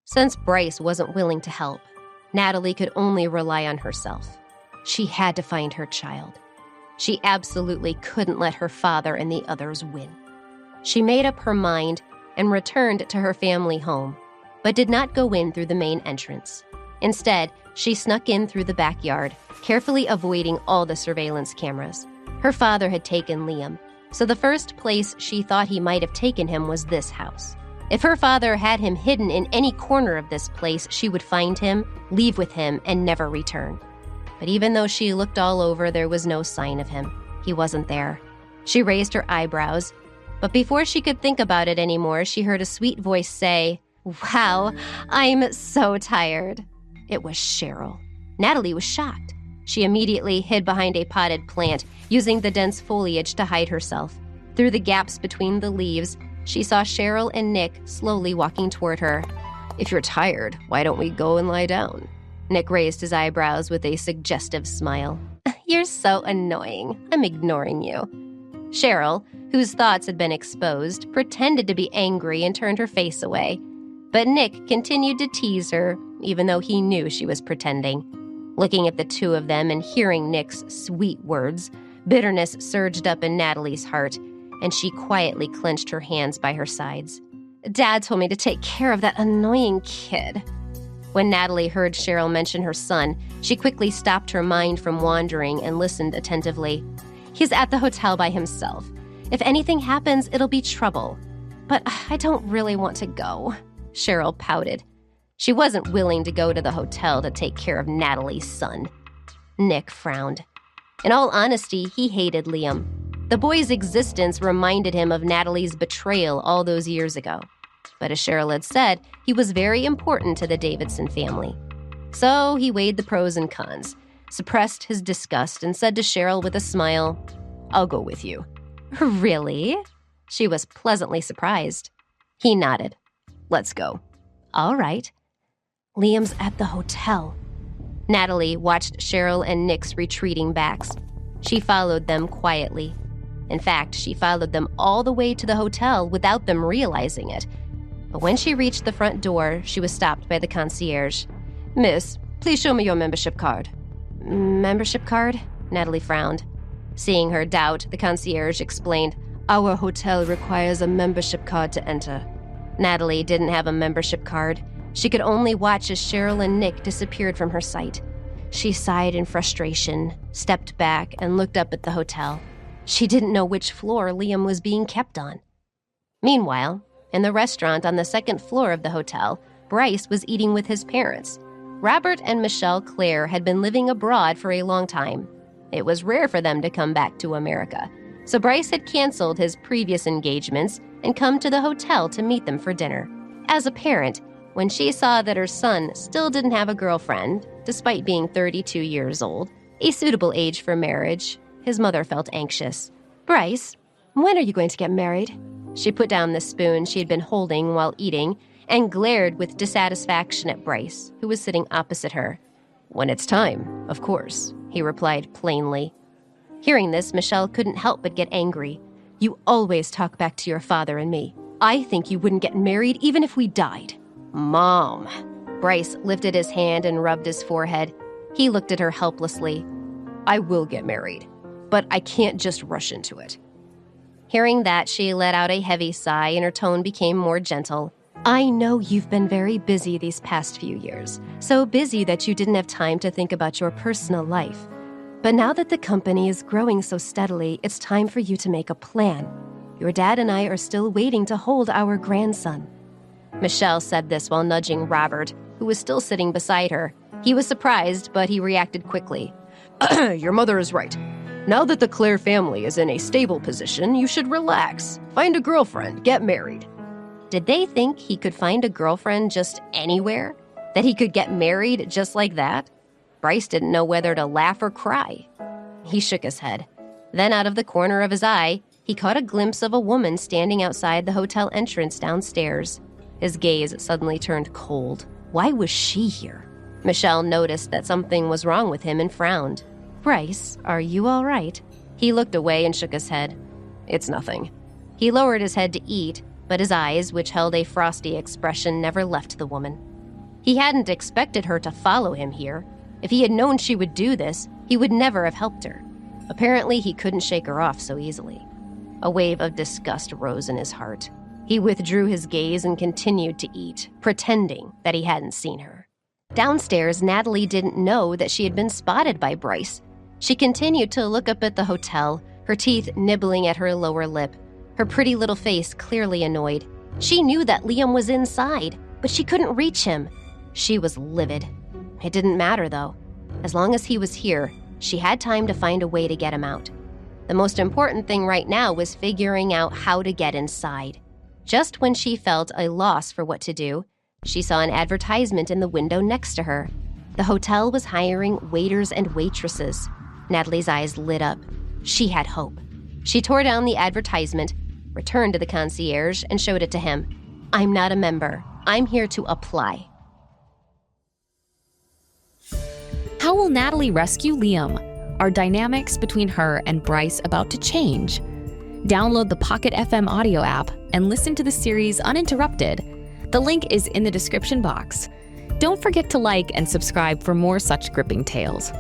Since Bryce wasn't willing to help, Natalie could only rely on herself. She had to find her child. She absolutely couldn't let her father and the others win. She made up her mind and returned to her family home, but did not go in through the main entrance. Instead, she snuck in through the backyard, carefully avoiding all the surveillance cameras. Her father had taken Liam, so the first place she thought he might have taken him was this house. If her father had him hidden in any corner of this place, she would find him, leave with him, and never return. But even though she looked all over, there was no sign of him. He wasn't there. She raised her eyebrows, but before she could think about it anymore, she heard a sweet voice say, "Wow, I'm so tired." It was Cheryl. Natalie was shocked. She immediately hid behind a potted plant, using the dense foliage to hide herself. Through the gaps between the leaves, she saw Cheryl and Nick slowly walking toward her. "If you're tired, why don't we go and lie down?" Nick raised his eyebrows with a suggestive smile. "You're so annoying. I'm ignoring you." Cheryl, whose thoughts had been exposed, pretended to be angry and turned her face away. But Nick continued to tease her, even though he knew she was pretending. Looking at the two of them and hearing Nick's sweet words, bitterness surged up in Natalie's heart, and she quietly clenched her hands by her sides. "Dad told me to take care of that annoying kid." When Natalie heard Cheryl mention her son, she quickly stopped her mind from wandering and listened attentively. "He's at the hotel by himself. If anything happens, it'll be trouble. But I don't really want to go." Cheryl pouted. She wasn't willing to go to the hotel to take care of Natalie's son. Nick frowned. In all honesty, he hated Liam. The boy's existence reminded him of Natalie's betrayal all those years ago. But as Cheryl had said, he was very important to the Davidson family. So he weighed the pros and cons, suppressed his disgust, and said to Cheryl with a smile, "I'll go with you." "Really?" She was pleasantly surprised. He nodded. "Let's go." "All right." "Liam's at the hotel." Natalie watched Cheryl and Nick's retreating backs. She followed them quietly. In fact, she followed them all the way to the hotel without them realizing it. But when she reached the front door, she was stopped by the concierge. "Miss, please show me your membership card." "Membership card?" Natalie frowned. Seeing her doubt, the concierge explained, "Our hotel requires a membership card to enter." Natalie didn't have a membership card. She could only watch as Cheryl and Nick disappeared from her sight. She sighed in frustration, stepped back, and looked up at the hotel. She didn't know which floor Liam was being kept on. Meanwhile, in the restaurant on the second floor of the hotel, Bryce was eating with his parents. Robert and Michelle Claire had been living abroad for a long time. It was rare for them to come back to America, so Bryce had canceled his previous engagements and come to the hotel to meet them for dinner. As a parent, when she saw that her son still didn't have a girlfriend, despite being 32 years old, a suitable age for marriage, his mother felt anxious. "Bryce, when are you going to get married?" She put down the spoon she had been holding while eating and glared with dissatisfaction at Bryce, who was sitting opposite her. "When it's time, of course," he replied plainly. Hearing this, Michelle couldn't help but get angry. "You always talk back to your father and me. I think you wouldn't get married even if we died." "Mom." Bryce lifted his hand and rubbed his forehead. He looked at her helplessly. "I will get married, but I can't just rush into it." Hearing that, she let out a heavy sigh and her tone became more gentle. "I know you've been very busy these past few years, so busy that you didn't have time to think about your personal life. But now that the company is growing so steadily, it's time for you to make a plan. Your dad and I are still waiting to hold our grandson." Michelle said this while nudging Robert, who was still sitting beside her. He was surprised, but he reacted quickly. "Your mother is right. Now that the Claire family is in a stable position, you should relax. Find a girlfriend, get married." Did they think he could find a girlfriend just anywhere? That he could get married just like that? Bryce didn't know whether to laugh or cry. He shook his head. Then out of the corner of his eye, he caught a glimpse of a woman standing outside the hotel entrance downstairs. His gaze suddenly turned cold. Why was she here? Michelle noticed that something was wrong with him and frowned. "Bryce, are you all right?" He looked away and shook his head. "It's nothing." He lowered his head to eat, but his eyes, which held a frosty expression, never left the woman. He hadn't expected her to follow him here. If he had known she would do this, he would never have helped her. Apparently, he couldn't shake her off so easily. A wave of disgust rose in his heart. He withdrew his gaze and continued to eat, pretending that he hadn't seen her. Downstairs, Natalie didn't know that she had been spotted by Bryce. She continued to look up at the hotel, her teeth nibbling at her lower lip, her pretty little face clearly annoyed. She knew that Liam was inside, but she couldn't reach him. She was livid. It didn't matter, though. As long as he was here, she had time to find a way to get him out. The most important thing right now was figuring out how to get inside. Just when she felt a loss for what to do, she saw an advertisement in the window next to her. The hotel was hiring waiters and waitresses. Natalie's eyes lit up. She had hope. She tore down the advertisement, returned to the concierge, and showed it to him. "I'm not a member. I'm here to apply." How will Natalie rescue Liam? Are dynamics between her and Bryce about to change? Download the Pocket FM audio app and listen to the series uninterrupted. The link is in the description box. Don't forget to like and subscribe for more such gripping tales.